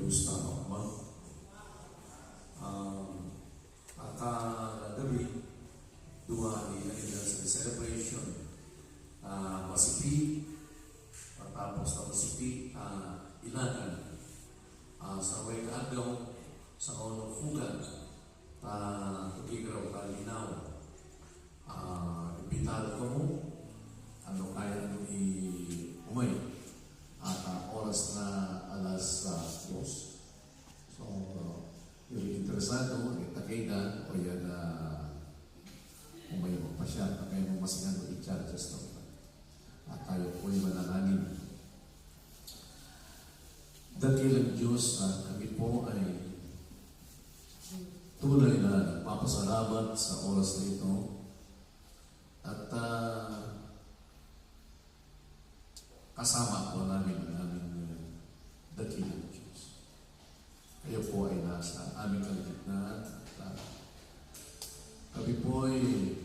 Gusto mo. Gabi, dua ni anniversary celebration. Masipi, tapos na masipi, ilagan. Sa way kaagaw, sa unong fugan, tugigraw kalinaw. Imbitado ko mo, ano kaya nyo umay. At oras na alas 2. So, yung interesado, itakaidan, o yan umay mo pa siya, at kayo mo masingan mo i-charges na. At tayo po'y manalangin. Dakilang Diyos, kami po ay tunay na nagpapasalamat sa oras na ito. At kasama po namin ang aming dakilang Diyos. Kayo po ay nasa aming kalagitnaan. Kami po ay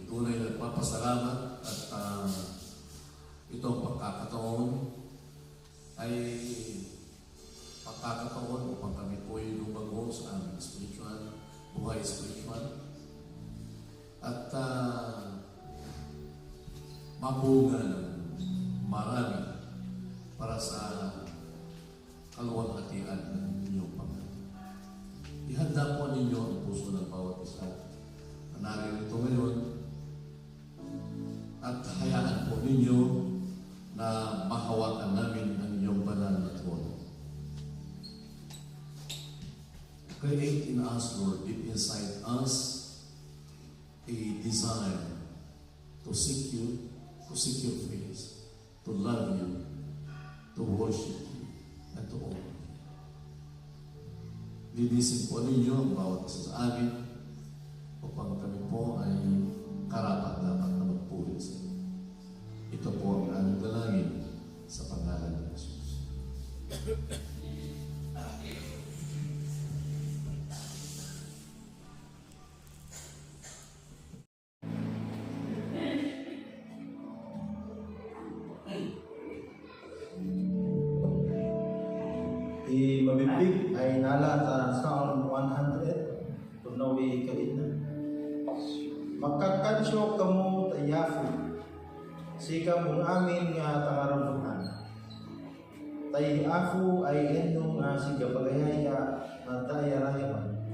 tunay na nagpapasalamat at itong pagkakataon ay pagkakataon upang kami po ay lumago sa aming buhay spiritual at mabunga ng marami para sa kaluwalhatian ng inyong Panginoon. Ihanda po ninyo ang puso ng bawat isa na naririto ngayon at hayaan po ninyo na mahawakan namin ang inyong banal na trono. Create in us, Lord, deep inside us, a desire to seek you, to seek your face, to love you, to worship you, and to honor you. Linisin po ninyo ang bawat isa sa amin upang kami po ay karapat-dapat na magpuri sa inyo. Ito po ang aming dalangin sa pangalan ng Jesus. Mabibig ay nala sa Psalm 100 tunawi kaina. Magkakansyo kamo tayafu sika mong amin nga tangaramuhan. Tayafu ay endo nga siga pagayaya na tayarayaman.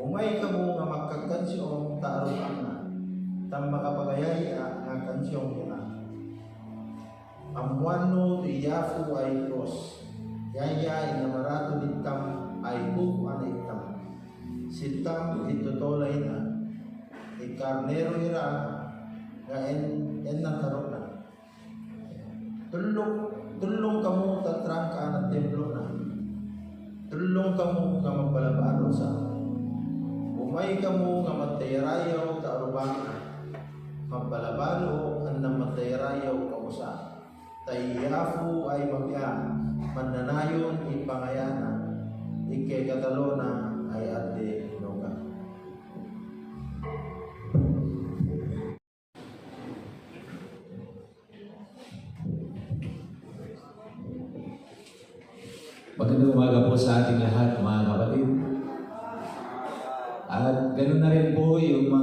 Umay kamo nga magkakansyo taaruan na tam makapagayaya nga kansyong muna. Amwano tayafu ay cross. Yaya inamarato ditam ay bukuan itam. Sitam itutulay na. Ikarnero ira nga en natarok na. Tulong kamu tatrang ka ng templo na. Tulong kamu nga magbalabalo sa. Umay kamu nga matayarayaw ta arubang na. Magbalabalo ang namatayarayaw kamu sa. Tayafu ay mabya, mananayon ipangayana, ike katalona ay ate noga. Magandang umaga po sa ating lahat, mga kapatid. At ganoon na rin po yung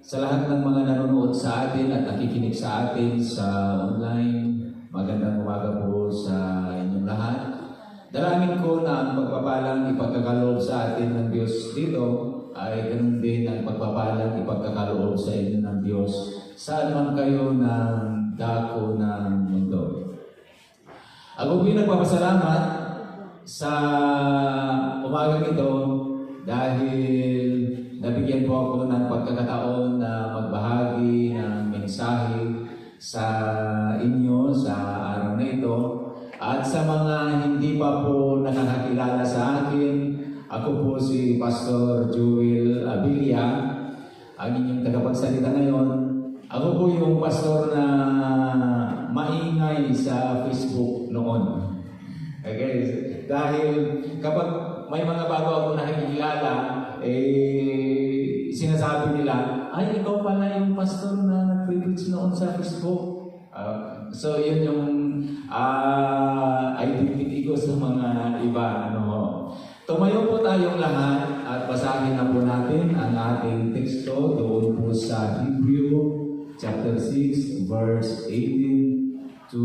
sa lahat ng mga nanonood sa atin at nakikinig sa atin sa online. Magandang umaga po sa inyong lahat. Dalangin ko na ang pagpapalang ipagkakaloob sa atin ng Diyos dito ay ganoon din ang pagpapalang ipagkakaloob sa inyo ng Diyos saan man kayo ng dako ng mundo. Ako po'y nagpapasalamat sa umagang ito dahil nabigyan po ako ng pagkakataon na magbahagi ng mensahe sa inyo sa araw na ito. At sa mga hindi pa po nakakakilala sa akin, ako po si Pastor Joel Abilia, ang inyong tagapagsalita ngayon. Ako po yung pastor na maingay sa Facebook noon. Okay? Dahil kapag may mga bago ako nakikilala, sinasabi nila, ay, ikaw pala yung pastor na nag-preach noon sa Facebook. So, yun yung identity ko sa mga iba. Tumayo po tayong lahat at basahin na po natin ang ating teksto doon po sa Hebrew chapter 6 verse 18 to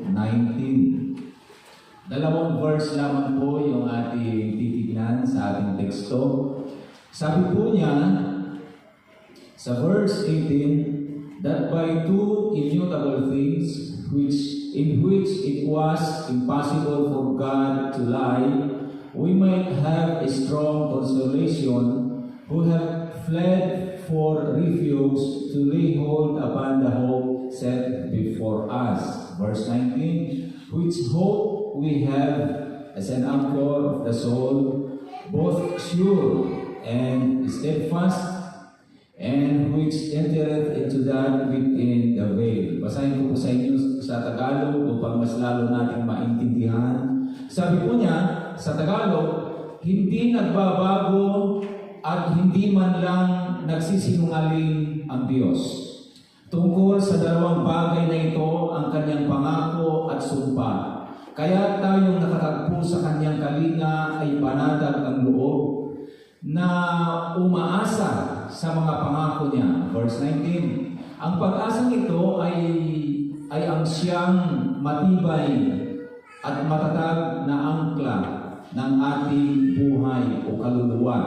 19. Dalawang verse lamang po yung ating titignan sa ating teksto. Sabi po niya sa verse 18 that by two immutable things in which it was impossible for God to lie, we might have a strong consolation who have fled for refuge to lay hold upon the hope set before us. Verse 19, which hope we have as an anchor of the soul, both sure and steadfast, and which entereth into that within the veil. Basahin ko po sa inyo sa Tagalog upang mas lalo natin maintindihan. Sabi po niya sa Tagalog, hindi nagbabago at hindi man lang nagsisinungaling ang Diyos. Tungkol sa dalawang bagay na ito ang kanyang pangako at sumpa. Kaya tayong nakatagpo sa kanyang kalinga ay panatag ang loob na umaasa sa mga pangako niya. Verse 19, ang pag-asang ito ay ang siyang matibay at matatag na angkla ng ating buhay o kaluluwa.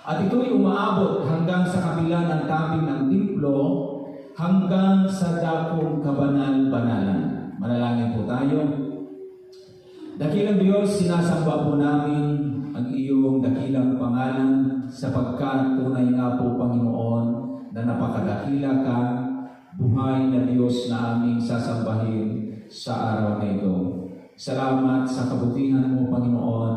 At ito'y umaabot hanggang sa kabila ng taping ng templo, hanggang sa dakong kabanal-banalan. Manalangin po tayo. Dakilang Diyos, sinasamba po namin ang iyong dakilang pangalan sapagkat tunay nga po, Panginoon, na napakadakila ka, buhay na Diyos na aming sasambahin sa araw na ito. Salamat sa kabutihan mo, Panginoon.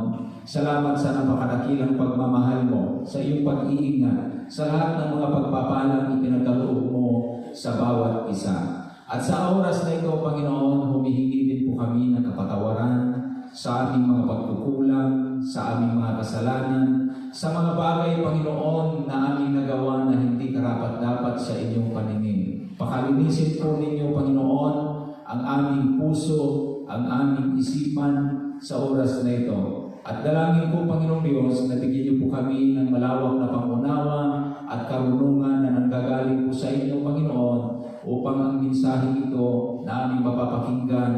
Salamat sa napakadakilang pagmamahal mo, sa iyong pag-iingat, sa lahat ng mga pagpapalang ipinagkaloob mo sa bawat isa. At sa oras na ito, Panginoon, humihingi din po kami ng kapatawaran sa aming mga pagkukulang, sa aming mga kasalanan, sa mga bagay, Panginoon, na aming nagawa na hindi karapat-dapat sa inyong paningin. Pakalinisin po ninyo, Panginoon, ang aming puso, ang aming isipan sa oras na ito. At dalangin po, Panginoong Diyos, na bigyan niyo po kami ng malawak na pangunawa at karunungan na nanggagaling po sa inyo, Panginoon, upang ang mensaheng ito na aming mapapakinggan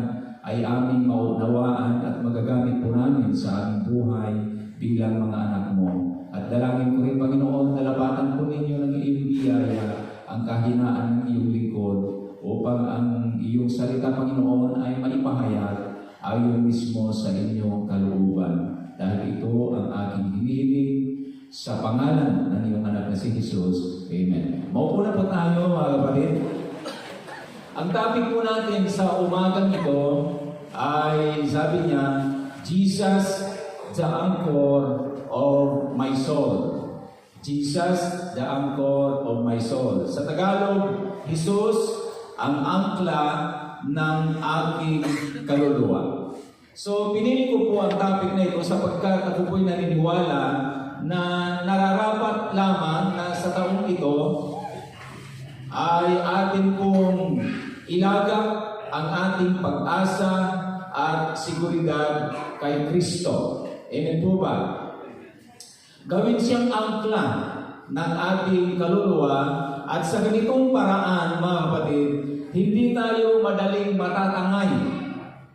ay aming maunawaan at magagamit po namin sa aming buhay bilang mga anak mo. At dalangin ko rin, Panginoon, na lapatan po ninyo ng iyong biyaya ang kahinaan ng iyong lingkod upang ang iyong salita, Panginoon, ay maipahayag ayon mismo sa inyong kalooban. Dahil ito ang aking hinihiling sa pangalan ng iyong anak na si Jesus. Amen. Maupo na po tayo, mga kapatid. Ang topic po natin sa umagang ito ay, sabi niya, Jesus, the anchor of my soul. Jesus, the anchor of my soul. Sa Tagalog, Jesus, ang angkla ng aking kaluluwa. So, pinili ko po ang topic na ito sapagkat ako po'y naniniwala na nararapat lamang na sa taong ito ay atin pong ilagak ang ating pag-asa at seguridad kay Kristo. Amen po ba? Gawin siyang angkla ng ating kaluluwa at sa ganitong paraan, mga kapatid, hindi tayo madaling matatangay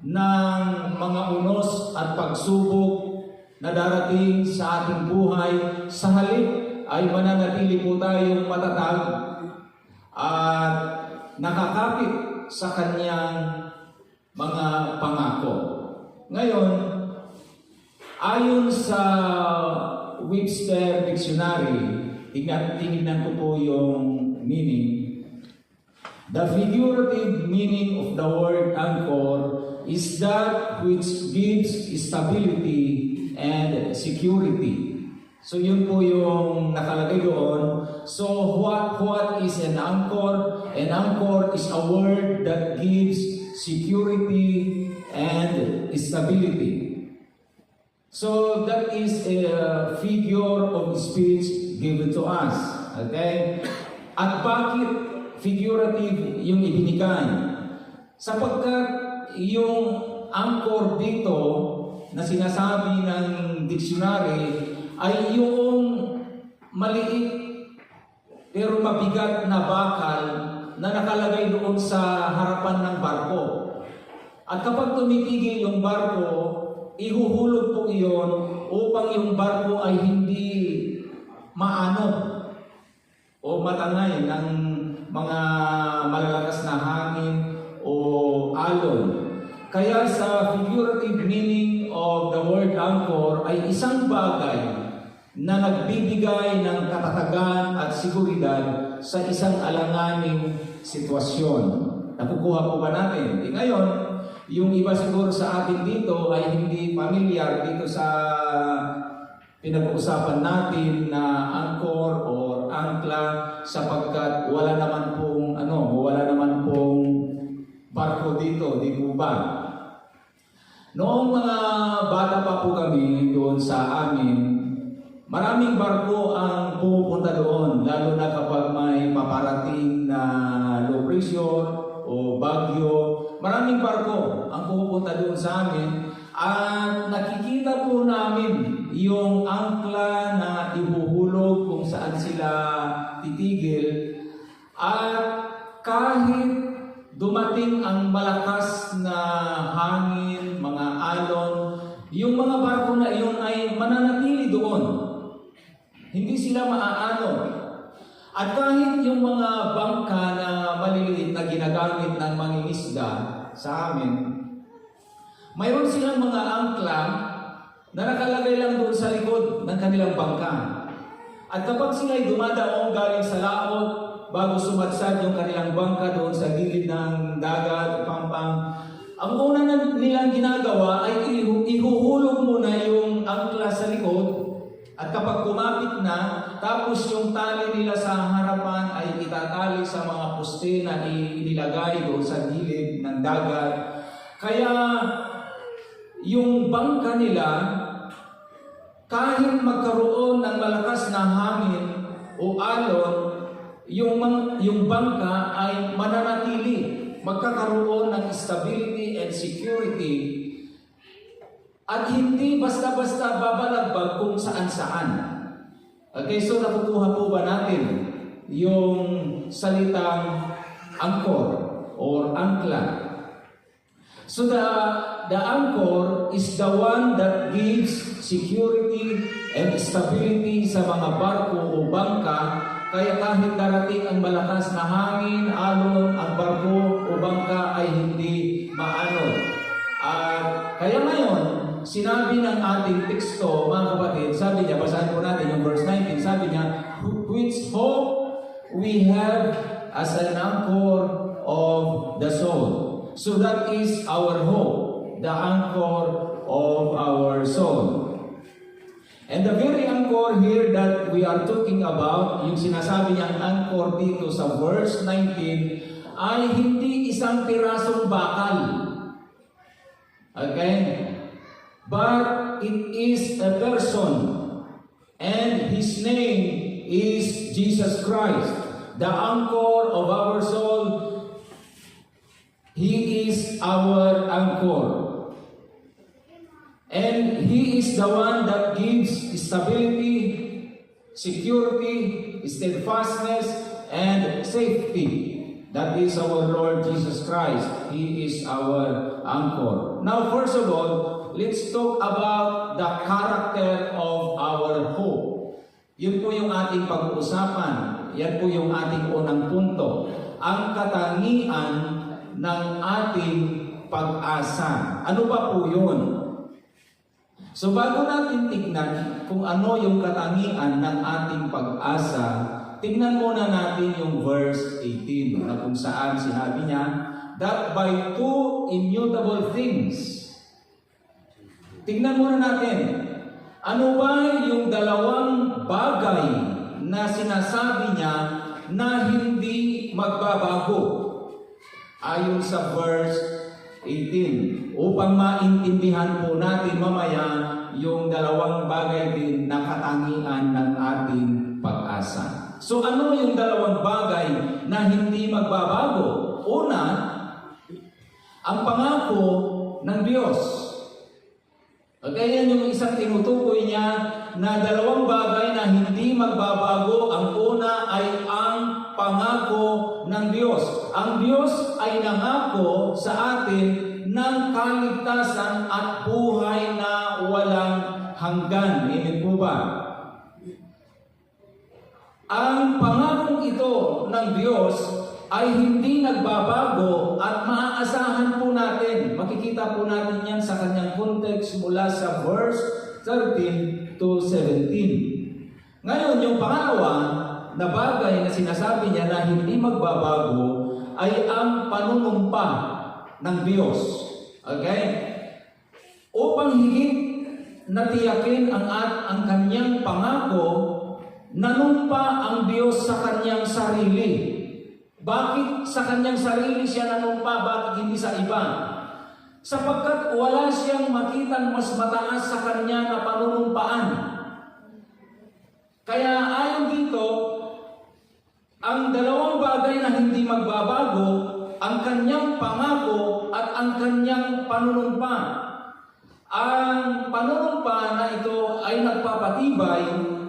ng mga unos at pagsubok na darating sa ating buhay. Sa halip ay mananatili po tayong matatag at nakakapit sa kanyang mga pangako. Ngayon, ayon sa Webster Dictionary, tingnan ko po yung meaning. The figurative meaning of the word anchor is that which gives stability and security. So yun po yung nakalagay doon. So what is an anchor? An anchor is a word that gives security and stability. So that is a figure of speech given to us. Okay? At bakit figurative yung ibinigay? Sapagkat yung anchor dito na sinasabi ng dictionary ay yung maliit pero mabigat na bakal na nakalagay doon sa harapan ng barko. At kapag tumitigil yung barko, ihuhulog po iyon upang yung barko ay hindi maano o matangay ng mga malalakas na hangin o alon. Kaya sa figurative meaning of the word anchor ay isang bagay na nagbibigay ng katatagan at seguridad sa isang alanganing sitwasyon. Nakukuha po ba natin? Ngayon, yung iba siguro sa atin dito ay hindi familiar dito sa pinag-uusapan natin na anchor or ankla sapagkat wala naman pong barko dito, di po ba? Noong mga bata pa po kami doon sa amin, maraming barko ang pumupunta doon, lalo na kapag may paparating na low pressure o bagyo. Maraming barko ang pumupunta doon sa amin at nakikita po namin yung angkla na ihuhulog kung saan sila titigil. At kahit dumating ang malakas na hangin, mga alon, yung mga barko na iyon ay mananatili doon. Hindi sila maaano. At kahit yung mga bangka na maliliit na ginagamit ng mangingisda sa amin, mayroon silang mga angkla na nakalagay lang doon sa likod ng kanilang bangka. At kapag sila ay dumadaong galing sa laot, bago sumadsad yung kanilang bangka doon sa gilid ng dagat o pampang, ang una nilang ginagawa ay ihuhulog muna yung angkla sa likod. At kapag kumapit na, tapos yung tali nila sa harapan ay itatali sa mga poste na inilagay doon sa gilid ng dagat. Kaya yung bangka nila, kahit magkaroon ng malakas na hangin o alon, yung bangka ay mananatili, magkakaroon ng stability and security. At hindi basta-basta babalagbag kung saan-saan. Okay, so nakukuha po ba natin yung salitang anchor or ankla? So the anchor is the one that gives security and stability sa mga barko o bangka. Kaya kahit darating ang malakas na hangin, alon, ang barko o bangka ay hindi maano. At kaya ngayon, sinabi ng ating teksto, mga kapatid, sabi niya, basahin po natin yung verse 19, sabi niya, which hope we have as an anchor of the soul. So that is our hope, the anchor of our soul. And the very anchor here that we are talking about, yung sinasabi niyang anchor dito sa verse 19, ay hindi isang pirasong bakal. Okay? But it is a person, and his name is Jesus Christ, the anchor of our soul. He is our anchor. And he is the one that gives stability, security, steadfastness, and safety. That is our Lord Jesus Christ. He is our anchor. Now, first of all, let's talk about the character of our hope. Yun po yung ating pag-uusapan. Yan po yung ating unang punto. Ang katangian ng ating pag-asa. Ano ba po yun? So bago natin tignan kung ano yung katangian ng ating pag-asa, tignan muna natin yung verse 18 na kung saan sinabi niya that by two immutable things. Tignan muna natin, ano ba yung dalawang bagay na sinasabi niya na hindi magbabago? Ayon sa verse 18, upang maintindihan po natin mamaya yung dalawang bagay din na katangian ng ating pag-asa. So ano yung dalawang bagay na hindi magbabago? Una, ang pangako ng Diyos. Okay, yan yung isang tinutukoy niya na dalawang bagay na hindi magbabago. Ang una ay ang pangako ng Diyos. Ang Diyos ay nangako sa atin ng kaligtasan at buhay na walang hanggan. Amen po ba? Ang pangakong ito ng Diyos ay hindi nagbabago at maaasahan po natin. Makikita po natin yan sa kanyang context mula sa verse 13 to 17. Ngayon, yung pangalawa na bagay na sinasabi niya na hindi magbabago ay ang panunumpa ng Diyos. Okay? Upang higit na tiyakin ang kanyang pangako, nanumpa ang Diyos sa kanyang sarili. Bakit sa kanyang sarili siya nanumpa? Bakit hindi sa iba? Sapagkat wala siyang makitang mas mataas sa kanya na panunumpaan. Kaya ayon dito, ang dalawang bagay na hindi magbabago, ang kanyang pangako at ang kanyang panunumpa. Ang panunumpa na ito ay nagpapatibay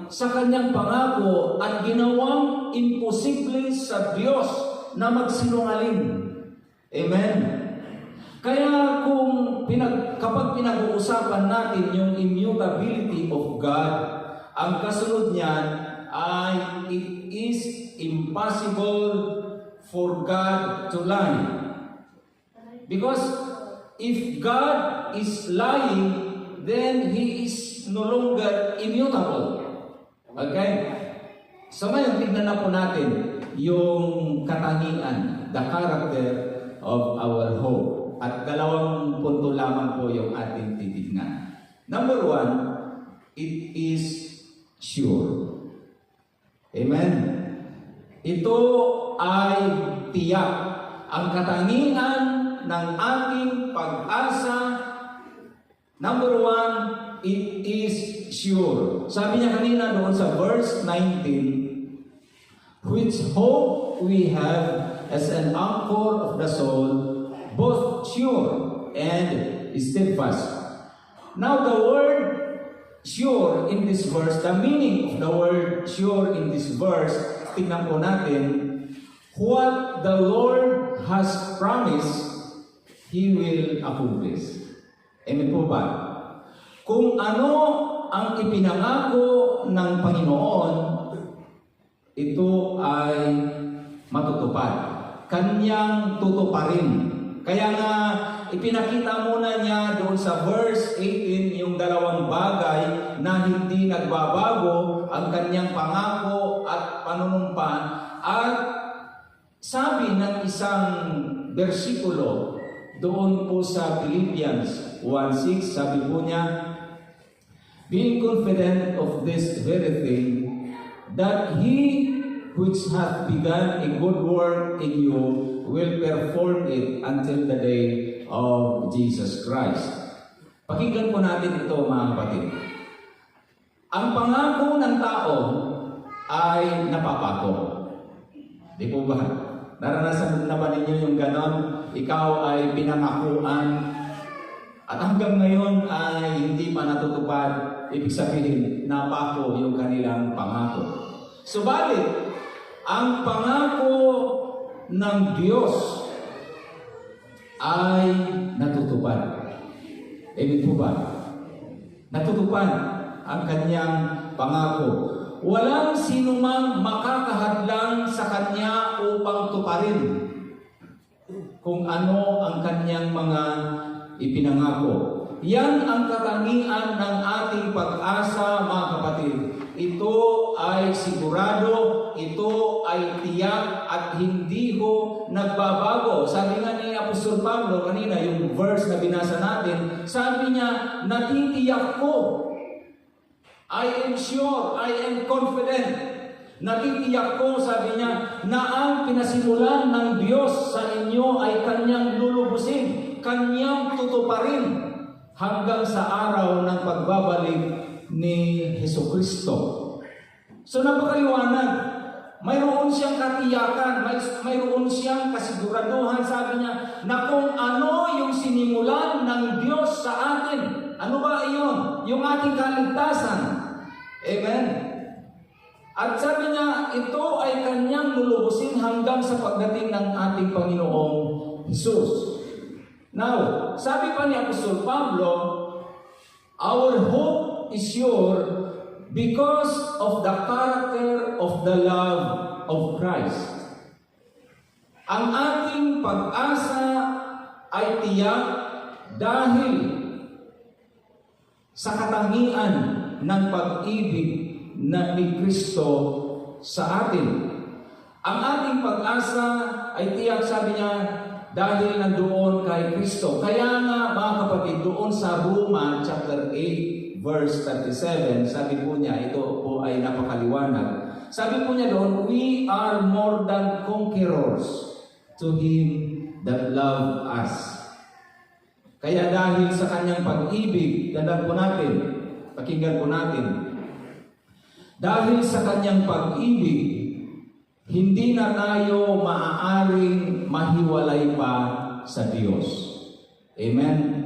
sa kanyang pangako at ginawang imposible sa Diyos na magsinungaling. Amen. Kaya kapag pinag-uusapan natin yung immutability of God, ang kasunod niyan ay it is impossible for God to lie. Because if God is lying, then He is no longer immutable. Okay? So ngayon, tignan na po natin yung katangian, the character of our hope. At dalawang punto lamang po yung ating titignan. Number one, it is sure. Amen? Ito ay tiyak. Ang katangian ng ating pag-asa, number one, it is sure. Sabi niya kanina doon sa verse 19, which hope we have as an anchor of the soul, both sure and steadfast. Now the word sure in this verse, the meaning of the word sure in this verse, tingnan po natin, what the Lord has promised, He will accomplish. Amen po ba? Kung ano ang ipinangako ng Panginoon, ito ay matutupad. Kanyang tutuparin. Kaya nga, ipinakita muna niya doon sa verse 18 yung dalawang bagay na hindi nagbabago, ang kanyang pangako at panunumpa. At sabi ng isang bersikulo doon po sa Philippians 1:6, sabi po niya, being confident of this very thing, that He which hath begun a good work in you will perform it until the day of Jesus Christ. Pakinggan po natin ito, mga kapatid. Ang pangako ng tao ay napapako. Di po ba? Naranasan na ba ninyo yung ganon? Ikaw ay pinangakuan at hanggang ngayon ay hindi pa natutupad. Ibig sabihin, napako yung kanilang pangako. Subalit, ang pangako ng Diyos ay natutupad. Amen po ba? Natutupad ang kanyang pangako. Walang sinumang makakahadlang sa kanya upang tuparin kung ano ang kanyang mga ipinangako. Yan ang katangian ng ating pag-asa, mga kapatid. Ito ay sigurado, ito ay tiyak at hindi ko nagbabago. Sabi nga ni Apostol Pablo kanina, yung verse na binasa natin, sabi niya, natitiyak ko. I am sure, I am confident. Natitiyak ko, sabi niya, na ang pinasimulan ng Diyos sa inyo ay kanyang lulubusin, kanyang tutuparin hanggang sa araw ng pagbabalik ni Hesukristo. So napakaliwanag. Mayroon siyang katiyakan, mayroon siyang kasiguraduhan, sabi niya, na kung ano yung sinimulan ng Diyos sa atin. Ano ba iyon? yung ating kaligtasan. Amen? At sabi niya, ito ay kanyang lulubusin hanggang sa pagdating ng ating Panginoong Hesus. Now, sabi pa ni Apostol Pablo, our hope is sure because of the character of the love of Christ. Ang ating pag-asa ay tiyak dahil sa katangian ng pag-ibig na ni Kristo sa atin. Ang ating pag-asa ay tiyak, sabi niya, dahil nandoon kay Kristo. Kaya nga, mga kapatid, doon sa Roma chapter 8 verse 37, sabi po niya, ito po ay napakaliwanag. Sabi po niya doon, we are more than conquerors to Him that love us. Kaya dahil sa kanyang pag-ibig, tandaan po natin, pakinggan po natin, dahil sa kanyang pag-ibig, hindi na tayo maaaring mahiwalay pa sa Diyos. Amen?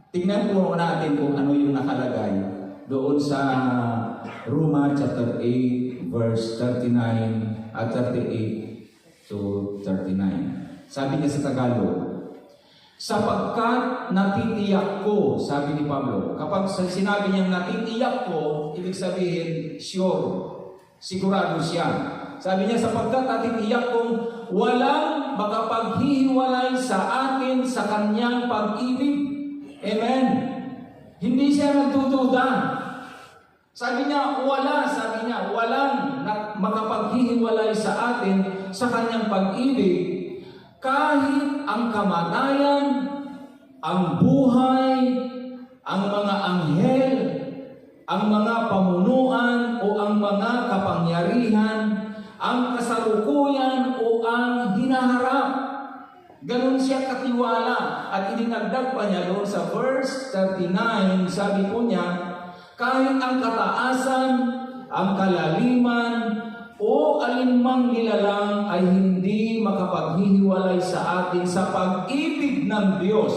Tingnan po natin kung ano yung nakalagay doon sa Roma chapter 8 verse 39 at 38 to 39. Sabi niya sa Tagalog, sapagkat natitiyak ko, sabi ni Pablo, kapag sinabi niyang natitiyak ko, ibig sabihin, sure, sigurado siya. Sabi niya, sapagkat natitiyak kong walang makapaghihiwalay sa atin sa kanyang pag-ibig. Amen? Hindi siya nagdududa. Sabi niya, walang makapaghihiwalay sa atin sa kanyang pag-ibig. Kahit ang kamatayan, ang buhay, ang mga anghel, ang mga pamunuan o ang mga kapangyarihan, ang kasalukuyan o ang hinaharap. Ganun siya katiwala. At idinagdag pa niya doon sa verse 39, sabi po niya, kahit ang kataasan, ang kalaliman, o alinmang nilalang ay hindi makapaghihiwalay sa atin sa pag-ibig ng Diyos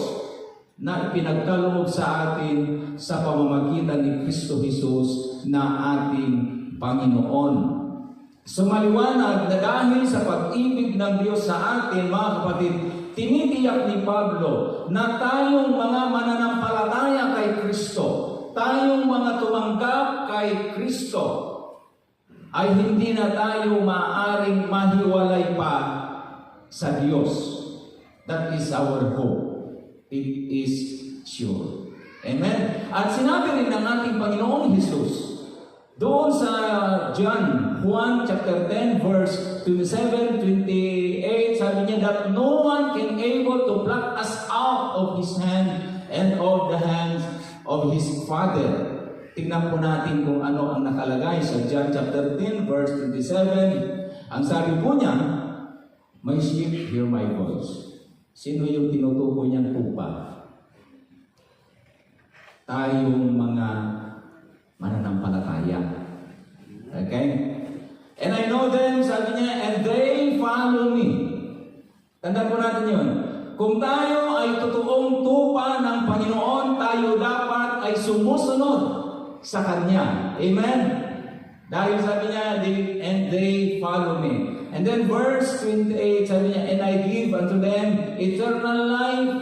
na ipinagkaloob sa atin sa pamamagitan ni Kristo Jesus na ating Panginoon. So maliwanag na dahil sa pag-ibig ng Diyos sa atin, mga kapatid, tinitiyak ni Pablo na tayong mga mananampalataya kay Kristo, tayong mga tumanggap kay Kristo, ay hindi na tayo maaaring mahiwalay pa sa Diyos. That is our hope. It is sure. Amen? At sinabi rin ng ating Panginoong Hesus, doon sa Juan chapter 10, verse 27, 28, sabi niya that no one can able to pluck us out of His hand and of the hands of His Father. Tingnan po natin kung ano ang nakalagay sa John chapter 10 verse 27. Ang sabi po niya, my sheep hear my voice. Sino yung tinutukoy niyang tupa? Tayong mga mananampalataya. Okay? And I know them, sabi niya, and they follow me. Tandaan po natin yun. Kung tayo ay totoong tupa ng Panginoon, tayo dapat ay sumusunod sa Kanya. Amen? Dahil sabi niya, and they follow me. And then verse 28, sabi niya, and I give unto them eternal life,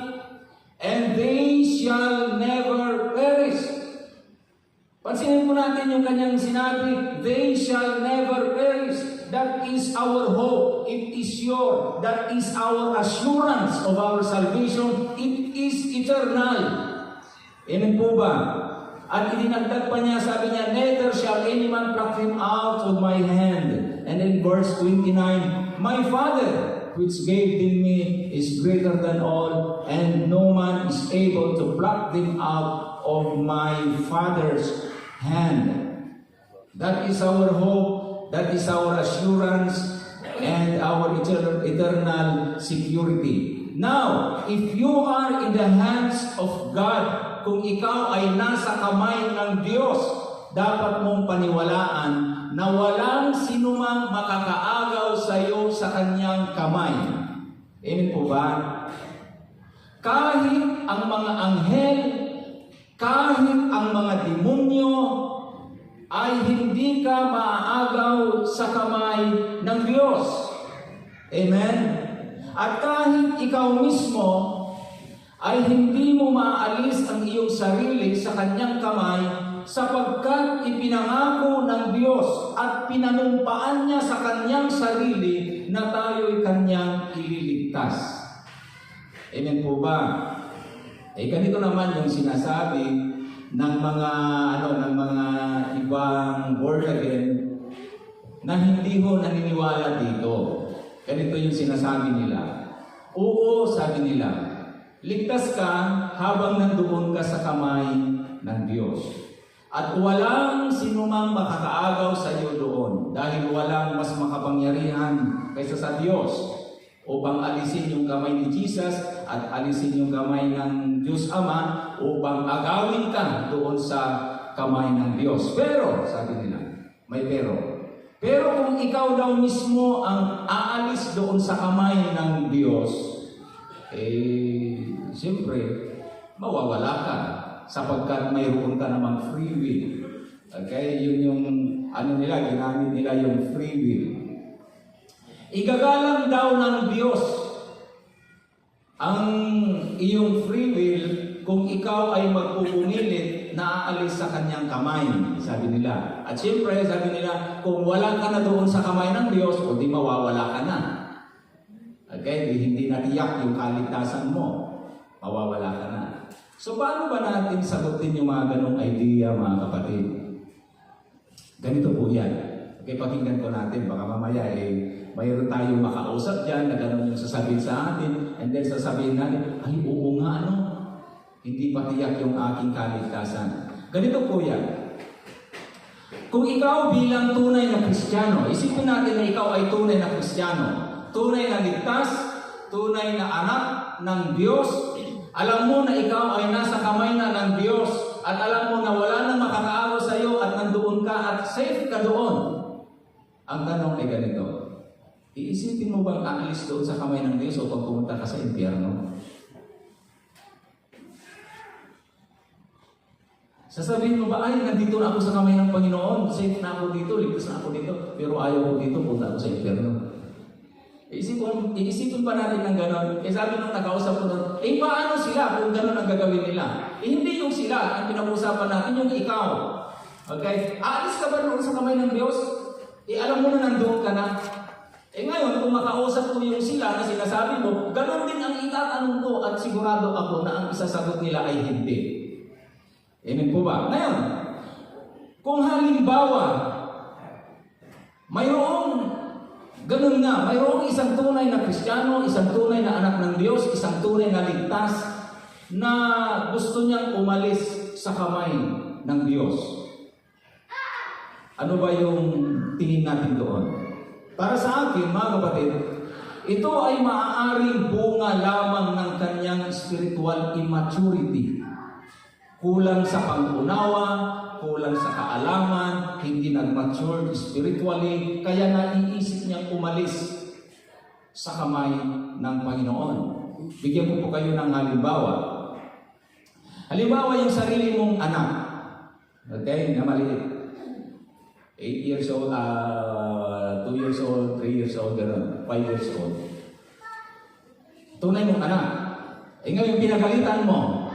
and they shall never perish. Pansinin po natin yung kanyang sinabi, they shall never perish. That is our hope. It is sure. That is our assurance of our salvation. It is eternal. Amen po ba? At idinagdag pa niya, sabi niya, neither shall any man pluck him out of my hand. And in verse 29, my Father, which gave them me, is greater than all, and no man is able to pluck them out of my Father's hand. That is our hope, that is our assurance, and our eternal security. Now, if you are in the hands of God, kung ikaw ay nasa kamay ng Diyos, dapat mong paniwalaan na walang sinumang makakaagaw sa iyo sa kanyang kamay. Amen po ba? Kahit ang mga anghel, kahit ang mga demonyo ay hindi ka maaagaw sa kamay ng Diyos. Amen? At kahit ikaw mismo ay hindi mo maaalis ang iyong sarili sa kanyang kamay sapagkat ipinangako ng Diyos at pinanumpaan niya sa kanyang sarili na tayo'y kanyang ililigtas. Amen po ba? Ganito naman yung sinasabi ng mga ibang born again na hindi ho naniniwala dito. Ganito yung sinasabi nila. Oo, sabi nila, ligtas ka habang nandoon ka sa kamay ng Diyos. At walang sinumang makakaagaw sa iyo doon dahil walang mas makapangyarihan kaysa sa Diyos upang alisin yung kamay ni Jesus at alisin yung kamay ng Diyos Ama upang agawin ka doon sa kamay ng Diyos. Pero, sabi nila, may pero. Pero kung ikaw daw mismo ang aalis doon sa kamay ng Diyos, siyempre, mawawala ka sapagkat mayroon ka namang free will. Okay? Yun yung, ginamit nila yung free will. Igagalang daw ng Diyos ang iyong free will kung ikaw ay magpupumilit na aalis sa kanyang kamay, sabi nila. At siyempre, sabi nila, kung wala ka na doon sa kamay ng Diyos, o di mawawala ka na. Okay? Hindi natiyak yung kaligtasan mo. Mawawala ka na. So, paano ba natin sagutin yung mga ganong idea, mga kapatid? Ganito po yan. Okay, pakinggan ko natin. Baka mamaya, mayroon tayong makausap dyan na gano'n yung sasabihin sa atin. And then sasabihin natin, ay, oo nga, hindi pa tiyak yung aking kaligtasan. Ganito po yan. Kung ikaw bilang tunay na Kristiyano, isipin natin na ikaw ay tunay na Kristiyano, tunay na ligtas, tunay na anak ng Diyos, alam mo na ikaw ay nasa kamay na ng Diyos at alam mo na wala nang makakaagaw sa iyo at nandoon ka at safe ka doon. Ang tanong ay ganito, iisipin mo bang aalis doon sa kamay ng Diyos o pag pumunta ka sa impyerno? Sasabihin mo ba, ay, nandito na ako sa kamay ng Panginoon, safe na ako dito, ligtas na ako dito, pero ayaw ko dito, punta ako sa impyerno. Iisipin pa natin ng gano'n. Sabi nung nakausap ko doon, paano sila kung gano'n ang gagawin nila? Hindi yung sila ang pinag-usapan natin, yung ikaw. Okay? Aalis ka ba doon sa kamay ng Diyos? Alam mo na nandoon ka na. Ngayon, kung makausap ko yung sila na sinasabi mo, gano'n din ang itatanong ko at sigurado ako na ang isasagot nila ay hindi. Amen po ba? Ngayon, kung halimbawa, mayroong ganun nga, mayroong isang tunay na Kristiyano, isang tunay na anak ng Diyos, isang tunay na ligtas na gusto niyang umalis sa kamay ng Diyos. Ano ba yung tingin natin doon? Para sa akin, mga kapatid, ito ay maaaring bunga lamang ng kanyang spiritual immaturity. Kulang sa pang-unawa, kulang sa kaalaman, hindi nag-mature spiritually, kaya naiisip niyang umalis sa kamay ng Panginoon. Bigyan ko po kayo ng halimbawa. Halimbawa yung sarili mong anak. Okay? Na maliit. 8 years old, 2 years old, 3 years old, gano'n, 5 years old. Tunay mong anak. Ngayon pinagalitan mo.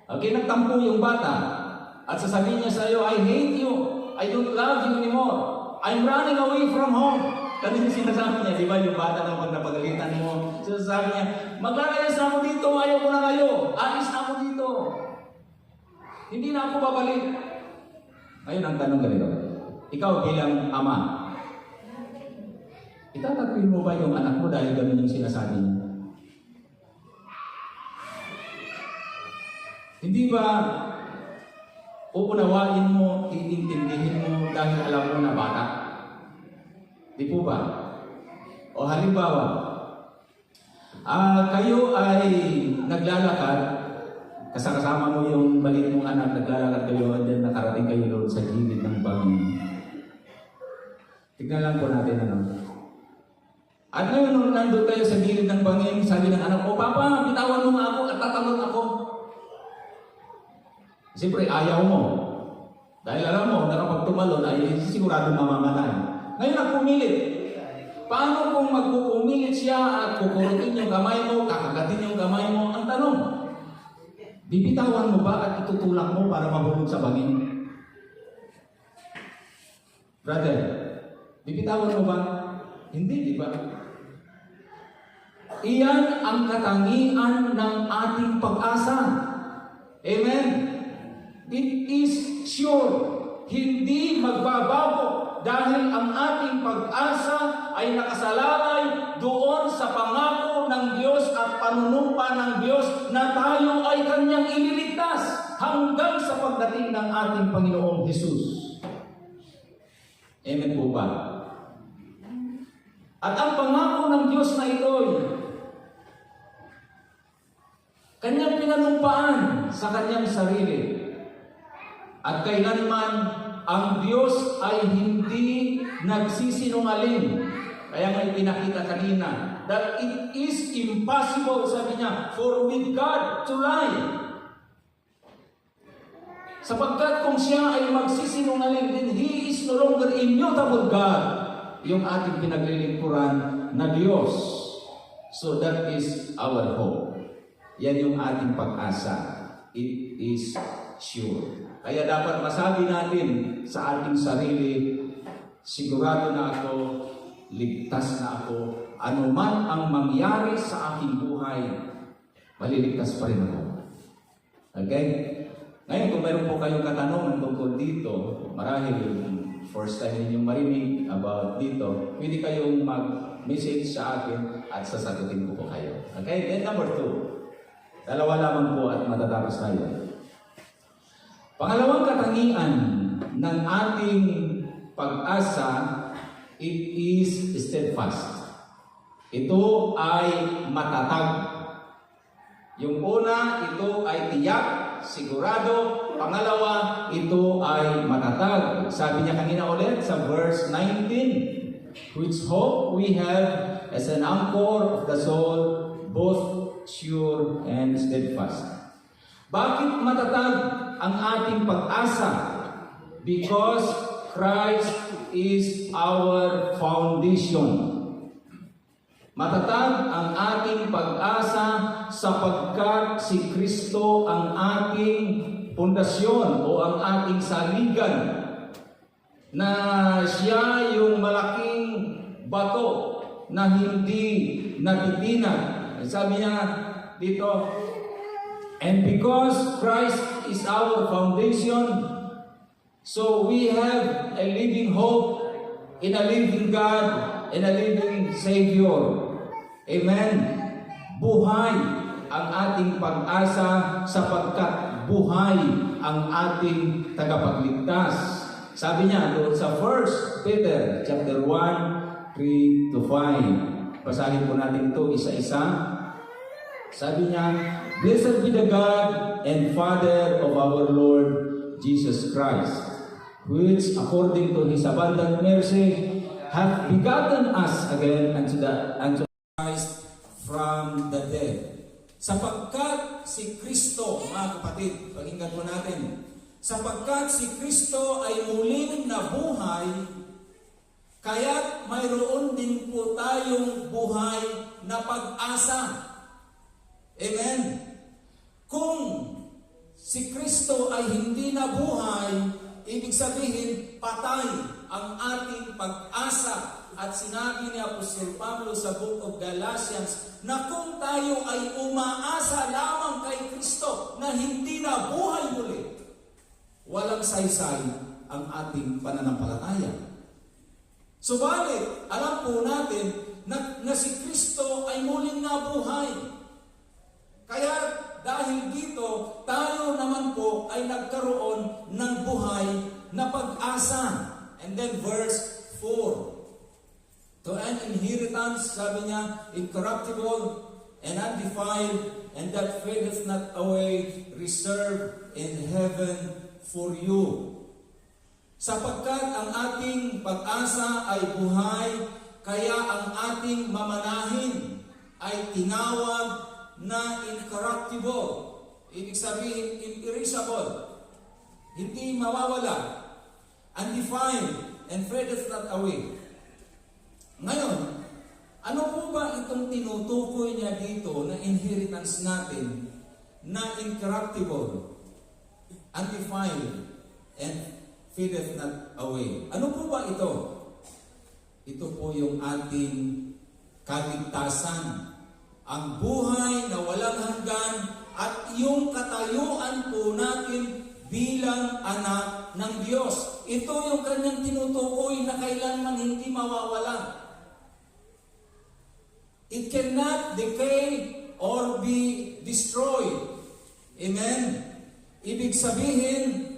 Okay, nagtampo yung bata. At sasabihin niya sa iyo, I hate you. I don't love you anymore. I'm running away from home. Ganun yung sinasabi niya, di ba? Yung bata na pag napagalitan mo. Sasabi niya, maglalayas na ako dito. Ayaw ko na kayo. Alis na ako dito. Hindi na ako babalik. Ngayon ang tanong ganito. Ikaw bilang ama, itatakwil mo ba yung anak mo dahil ganun yung sinasabi niya? Hindi ba uunawain mo, iintindihin mo dahil alam mo na bata? Di po ba? O halimbawa, kayo ay naglalakad, kasama mo yung maliit mong anak, naglalakad kayo, and then nakarating kayo doon sa gilid ng bangin. Tignan lang po natin ano. At ngayon, nung nandun kayo sa gilid ng bangin, sabi ng anak, o Papa, bitawan mo nga ako at tatalon ako. Siyempre, ayaw mo. Dahil alam mo, na kapag tumalon ay sigurado mamamatay. Ngayon nagpumilit. Paano kung magpupumilit siya at kukurutin yung kamay mo, kakagatin yung kamay mo? Ang tanong, bibitawan mo ba at itutulak mo para mahulog sa bangin? Brother, bibitawan mo ba? Hindi, di ba? Iyan ang katangian ng ating pag-asa. Amen? It is sure. Hindi magbabago dahil ang ating pag-asa ay nakasalalay doon sa pangako ng Diyos at panunumpa ng Diyos na tayo ay Kanyang ililigtas hanggang sa pagdating ng ating Panginoong Hesus. Amen po ba? At ang pangako ng Diyos na ito'y Kanyang pinanumpaan sa Kanyang sarili. At kailanman ang Diyos ay hindi nagsisinungaling. Kaya nga pinakita kanina that it is impossible, sabi niya, for with God to lie. Sapagkat kung siya ay magsisinungaling, then He is no longer immutable God, yung ating pinaglilingkuran na Diyos. So that is our hope. Yan yung ating pag-asa. It is sure. Kaya dapat masabi natin sa ating sarili, sigurado na ako, ligtas na ako, anuman ang mangyari sa aking buhay, maliligtas pa rin ako. Okay? Ngayon, kung mayroon po kayong katanungan tungkol dito, marahil first time ninyong marinig about dito, pwede kayong mag-message sa akin at sasagutin ko po kayo. Okay? Then number 2. Dalawa lamang po at matatapos tayo. Pangalawang katangian ng ating pag-asa, it is steadfast. Ito ay matatag. Yung una, ito ay tiyak, sigurado. Pangalawa, ito ay matatag. Sabi niya kanina ulit sa verse 19, which hope we have as an anchor of the soul, both sure and steadfast. Bakit matatag ang ating pag-asa? Because Christ is our foundation. Matatag ang ating pag-asa sapagkat si Kristo ang ating pundasyon o ang ating saligan, na siya yung malaking bato na hindi natitinag. Sabi niya dito, and because Christ is our foundation, so we have a living hope in a living God and a living Savior. Amen. Buhay ang ating pag-asa sapagkat buhay ang ating tagapagligtas. Sabi niya doon sa 1 Peter chapter 1, 3-5. Basahin po natin ito isa-isa. Sabi niya, blessed be the God and Father of our Lord Jesus Christ, which according to His abundant mercy hath begotten us again unto Christ from the dead. Sapagkat si Kristo, mga kapatid, pakinggan po natin, sapagkat si Kristo ay muling nabuhay, kaya't mayroon din po tayong buhay na pag-asa. Amen? Kung si Kristo ay hindi nabuhay, ibig sabihin, patay ang ating pag-asa. At sinabi ni Apostol Pablo sa Book of Galatians na kung tayo ay umaasa lamang kay Kristo na hindi nabuhay muli, walang saysay ang ating pananampalataya. Subalit, alam po natin na si Kristo ay muling nabuhay. Kaya dahil dito, tayo naman po ay nagkaroon ng buhay na pag-asa. And then verse 4. To an inheritance, sabi niya, incorruptible and undefiled, and that fadeth not away, reserved in heaven for you. Sapagkat ang ating pag-asa ay buhay, kaya ang ating mamanahin ay tinawag na incorruptible. Ibig sabihin, imperishable. hindi mawawala, undefiled, and fadeth not away. Ngayon, ano po ba itong tinutukoy niya dito na inheritance natin na incorruptible, undefiled, and fadeth not away? Ano po ba ito? Ito po yung ating kaligtasan, ang buhay na walang hanggan at yung katayuan po natin bilang anak ng Diyos. Ito yung kanyang tinutukoy na kailanman hindi mawawala. It cannot decay or be destroyed. Amen? Ibig sabihin,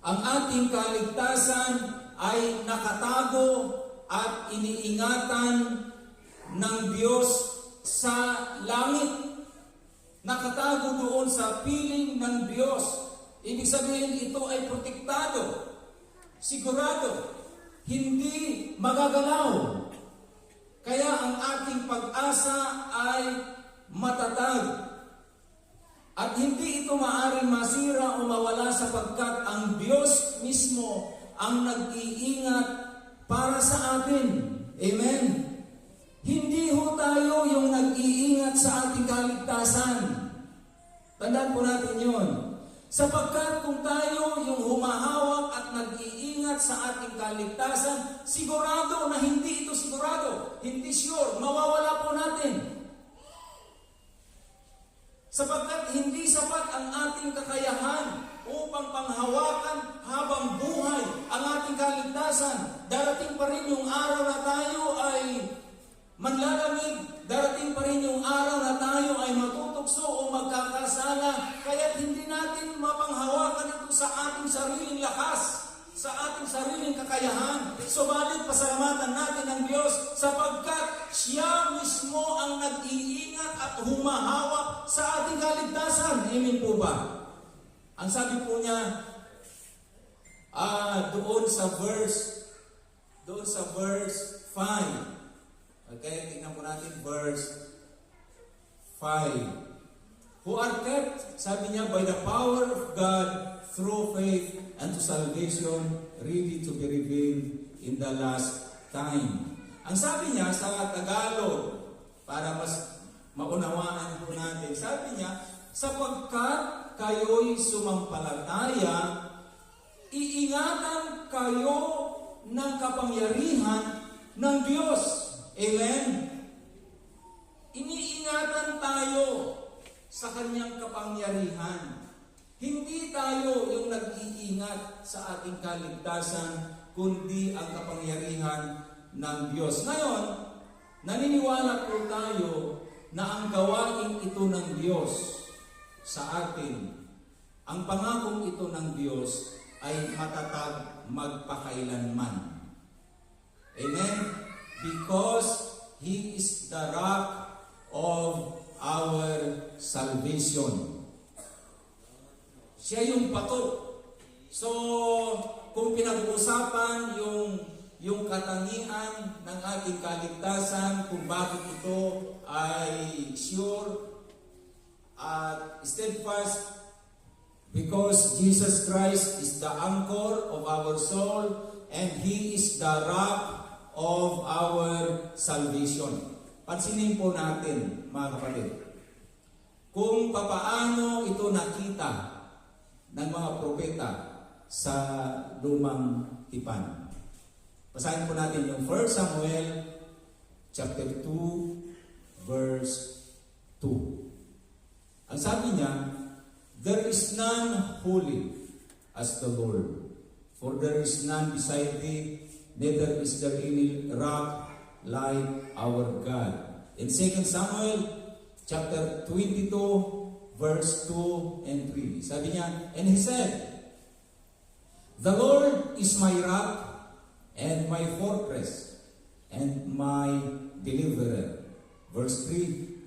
ang ating kaligtasan ay nakatago at iniingatan ng Diyos sa langit. Nakatago doon sa piling ng Diyos. Ibig sabihin, ito ay protektado, sigurado, hindi magagalaw. Kaya ang ating pag-asa ay matatag. At hindi ito maaaring masira o mawala sapagkat ang Diyos mismo ang nag-iingat para sa atin. Amen? Hindi ho tayo yung nag-iingat sa ating kaligtasan. Tandaan po natin yun. Sapagkat kung tayo yung humahawak at nag-iingat sa ating kaligtasan, sigurado na hindi ito sigurado, hindi sure, mawawala po natin. Sapagkat hindi sapat ang ating kakayahan upang panghawakan habang buhay ang ating kaligtasan. Darating pa rin yung araw na tayo ay manlalamig, darating pa rin yung araw na tayo ay matutukso o magkakasala, kaya't hindi natin mapanghawakan ito sa ating sariling lakas, sa ating sariling kakayahan. Subalit pasalamatan natin ang Diyos sapagkat Siya mismo ang nag-iingat at humahawak sa ating kaligtasan. Amen po ba? Ang sabi po niya doon sa verse 5. Okay, tingnan po natin verse 5. Who are kept, sabi niya, by the power of God through faith unto salvation, ready to be revealed in the last time. Ang sabi niya sa Tagalog, para mas maunawaan po natin, sabi niya, sapagkat kayo'y sumampalataya, iingatan kayo ng kapangyarihan ng Diyos. Amen? Iniingatan tayo sa kanyang kapangyarihan. Hindi tayo yung nag-iingat sa ating kaligtasan, kundi ang kapangyarihan ng Diyos. Ngayon, naniniwala po tayo na ang gawain ito ng Diyos sa atin, ang pangakong ito ng Diyos ay matatag magpakailanman. Amen? Because He is the rock of our salvation. Siya yung pato. So, kung pinag-uusapan yung katangian ng ating kaligtasan, kung bakit ito ay sure at steadfast, because Jesus Christ is the anchor of our soul and He is the rock of our salvation. Pansinin po natin, mga kapatid, kung papaano ito nakita ng mga propeta sa lumang tipan. Basahin po natin yung 1 Samuel chapter 2 verse 2. Ang sabi niya, there is none holy as the Lord, for there is none beside thee, neither is there any rock like our God. In 2 Samuel chapter 22 verse 2 and 3. Sabi niya, and he said, the Lord is my rock and my fortress and my deliverer. Verse 3,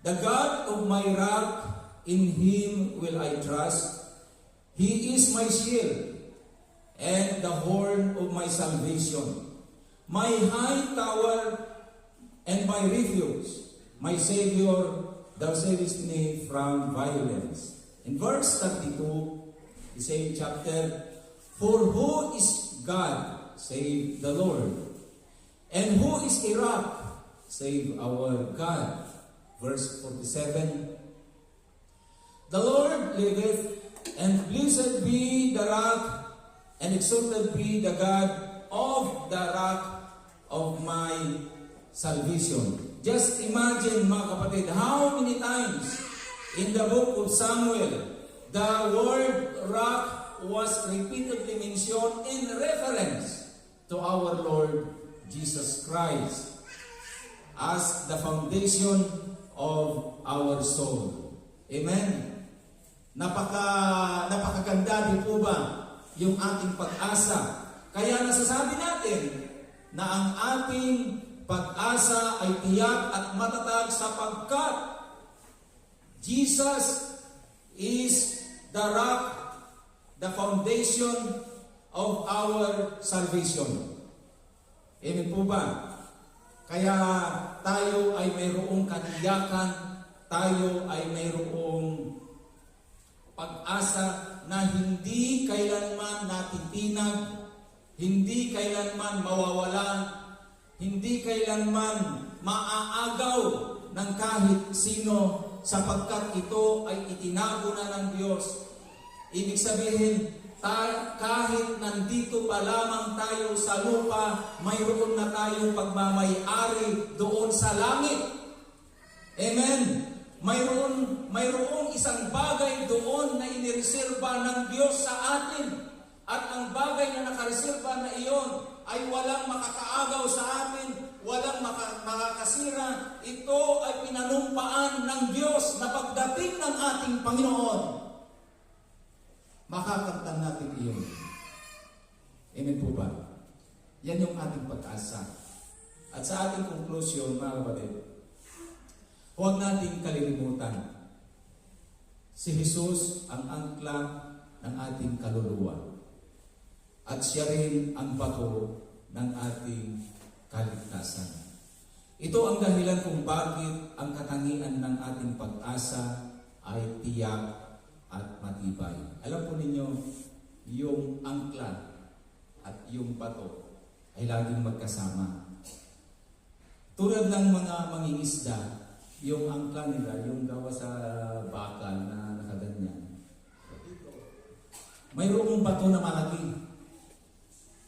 the God of my rock, in Him will I trust. He is my shield and the horn of my salvation, my high tower and my refuge, my Savior, thou savest me from violence. In verse 32, the same chapter, "For who is God, save the Lord? And who is a rock, save our God?" Verse 47, "The Lord liveth, and blessed be the rock, and exalted be the God of the rock of my salvation." Just imagine, mga kapatid, how many times in the book of Samuel, the word rock was repeatedly mentioned in reference to our Lord Jesus Christ as the foundation of our soul. Amen? Napakaganda din po ba yung ating pag-asa? Kaya nasasabi natin na ang ating pag-asa ay tiyak at matatag sapagkat Jesus is the rock, the foundation of our salvation. Amen po ba? Kaya tayo ay mayroong katiyakan, tayo ay mayroong pag-asa na hindi kailanman natitinag, hindi kailanman mawawalan, hindi kailanman maaagaw ng kahit sino sapagkat ito ay itinago na ng Diyos. Ibig sabihin, kahit nandito pa lamang tayo sa lupa, mayroon na tayong pagmamay-ari doon sa langit. Amen? Mayroong isang bagay doon na inireserba ng Diyos sa atin. At ang bagay na nakareserba na iyon ay walang makakaagaw sa atin, walang makakasira. Ito ay pinanumpaan ng Diyos na pagdating ng ating Panginoon, makakamtan natin iyon. Amen po ba? Yan yung ating pag-asa. At sa ating conclusion, mga kapatid, huwag nating kalilimutan, si Jesus ang angkla ng ating kaluluwa. At siya rin ang bato ng ating kaligtasan. Ito ang dahilan kung bakit ang katangian ng ating pag-asa ay tiyak at matibay. Alam po ninyo, yung angkla at yung bato ay laging magkasama. Tulad ng mga mangingisda, yung angkla nila, yung gawa sa bakal na nakaganyan, mayroong bato na malaki.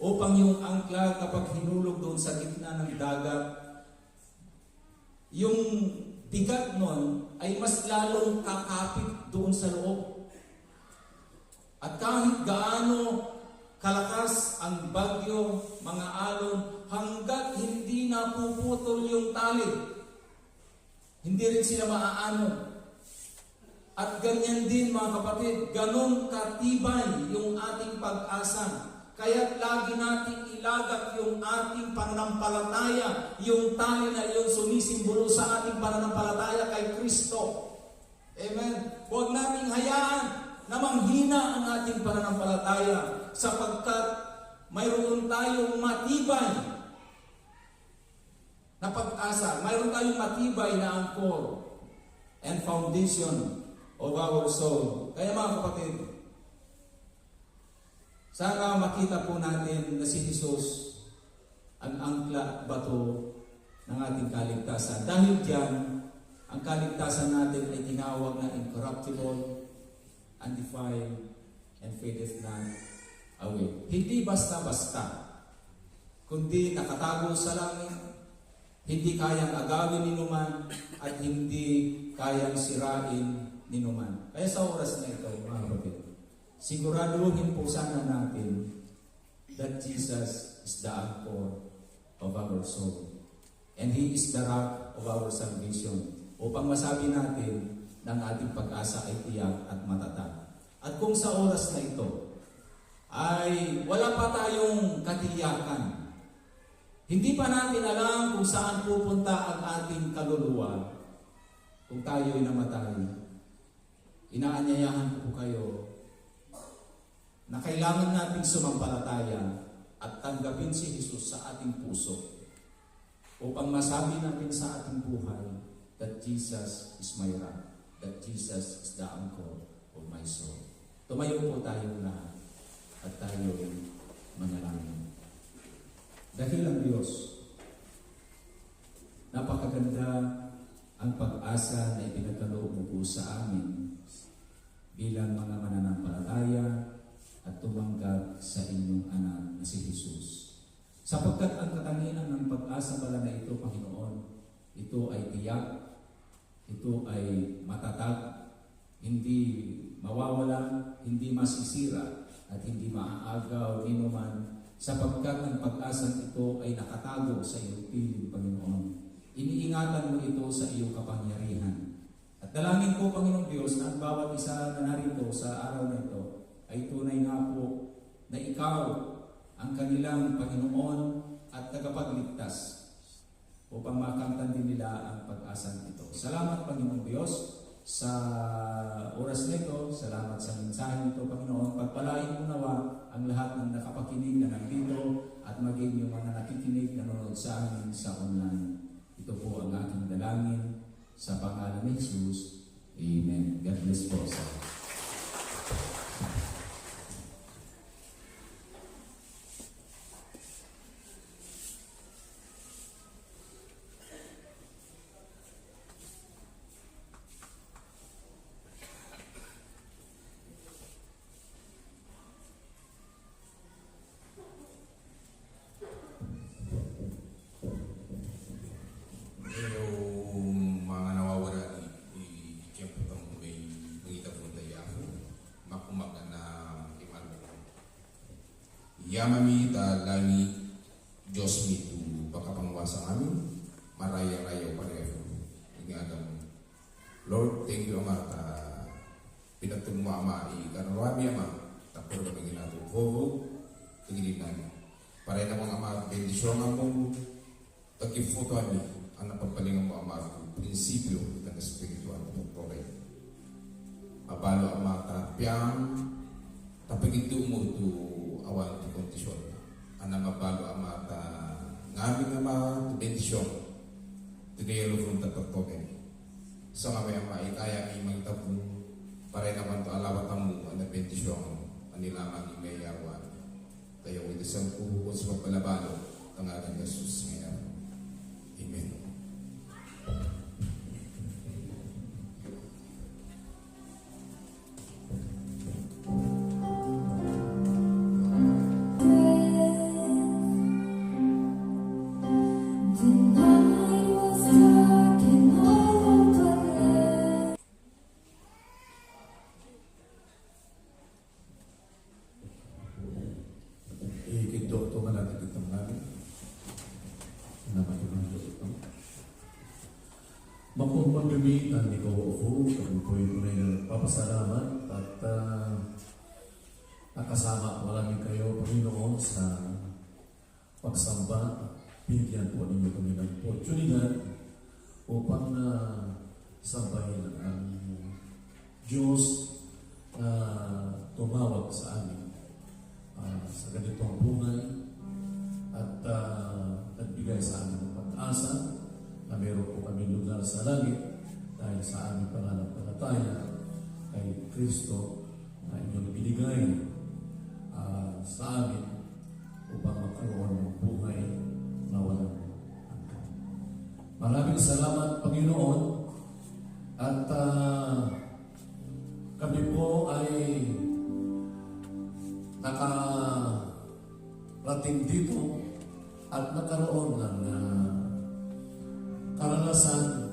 Upang yung angkla kapag hinulog doon sa gitna ng dagat, yung bigat nun ay mas lalong kakapit doon sa loob. At kahit gaano kalakas ang bagyo, mga alon, hanggat hindi napuputol yung tali, hindi rin sila maaano. At ganyan din, mga kapatid, ganon katibay yung ating pag-asa. Kaya lagi nating ilagak yung ating pananampalataya, yung tali na yun sumisimbolo sa ating pananampalataya kay Kristo. Amen. Huwag nating hayaan na manghina ang ating pananampalataya sapagkat mayroon tayong matibay na pag-asa, mayroon tayong matibay na anchor and foundation of our soul. Kaya mga kapatid, sana makita po natin na si Jesus ang angkla at bato ng ating kaligtasan. Dahil diyan, ang kaligtasan natin ay tinawag na incorruptible, undefiled, and fadeth not away. Hindi basta-basta, kundi nakatago sa langit, hindi kayang agawin ni numan, at hindi kayang sirain ni numan. Kaya sa oras na ito, mga kapatid, siguraduhin po sana natin that Jesus is the anchor of our soul. And He is the rock of our salvation. Upang masabi natin na ang ating pag-asa ay tiyak at matatag. At kung sa oras na ito ay wala pa tayong katiyakan, hindi pa natin alam kung saan pupunta ang ating kaluluwa, kung tayo'y namatay, inaanyayahan ko kayo na kailangan nating sumampalataya at tanggapin si Jesus sa ating puso upang masabi natin sa ating buhay that Jesus is my rock, that Jesus is the anchor of my soul. Tumayo po tayong lahat at tayo'y manalangin. Dakilang Diyos, napakaganda ang pag-asa na ipinagkaloob mo po sa amin bilang mga mananampalataya at tumanggap sa inyong anak na si Jesus. Sapagkat ang katangian ng pag-asa pala na ito, Panginoon, ito ay tiyak, ito ay matatag, hindi mawawala, hindi masisira, at hindi maaagaw ni naman, sapagkat ang pag-asang ito ay nakatago sa iyong piling, Panginoon. Iniingatan mo ito sa iyong kapangyarihan. At dalangin ko, Panginoon Diyos, na ang bawat isa na narito sa araw na ito ay tunay nga po na ikaw ang kanilang Panginoon at tagapagligtas upang makamtan din nila ang pag-asang ito. Salamat, Panginoong Diyos, sa oras nito. Salamat sa mensahe nito, Panginoon. Pagpalain mo nawa ang lahat ng nakapakinig na nandito at maging yung mga nakikinig na nanonood sa amin sa online. Ito po ang aking dalangin sa pangalan ni Jesus. Amen. God bless po sa yung mga nawawala i-kempo tang may ngita po tayo makumaga na imano yamami ta lani Diyos mi tu pakapangwasa amin maraya-raya pareho ingagam Lord, thank you Ama ta pinatong mo Ama ikarami Ama tapos kami ginato hoho tingin namin para na mga Ama bendisyon ang mong pagkifuto amin ang napagpalingang mo Ama prinsipyo ng espiritual ng Torah. Mabalo ang mga karapyang tapagito mo ito awan ito kondisyon. Ang mabalo ang mga ngaming ang mga bendisyon tinayalo from tapagtoken. Sa nga may Ama ikaya may mga tapong pare naman ito alawat ang mo ang bendisyon ang nilaman ni Mayarwan. Kaya ito sa kuhukot sa pagpalabalo ang ating Jesus ngayon. Amen. Ikito ito nga natin itong namin. Naman ito. Makumpang gamitan ni Kawao, kami po yung tunay na nagpapasalamat at nakasama maraming kayo, Panginoon, sa pagsamba. Bigyan po ninyo kami ng oportunidad upang sambahin ang aming Diyos na tumawag sa amin sa ganitong buhay at nagbigay sa amin ng pag-asa na meron po kami lugar sa langit dahil sa aming pananampalataya kay Kristo na inyong binigay sa amin upang magkaroon ng buhay na walang hanggan. Maraming salamat, Panginoon, at kami po ay nakarating dito at nagkaroon ng karanasan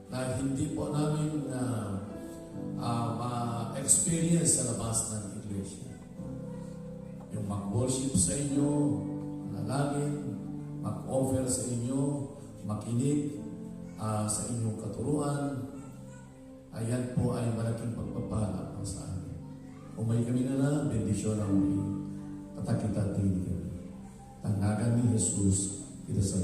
na hindi po namin ma-experience sa labas ng iglesia. Yung mag-worship sa inyo, manalangin, mag-offer sa inyo, makinig sa inyong katuruan, ayan po ay malaking pagpapala para sa amin. Umay kami na lang, bendisyon ang muli. Patakita tingin kami. Tanagan ni Jesus, kita sa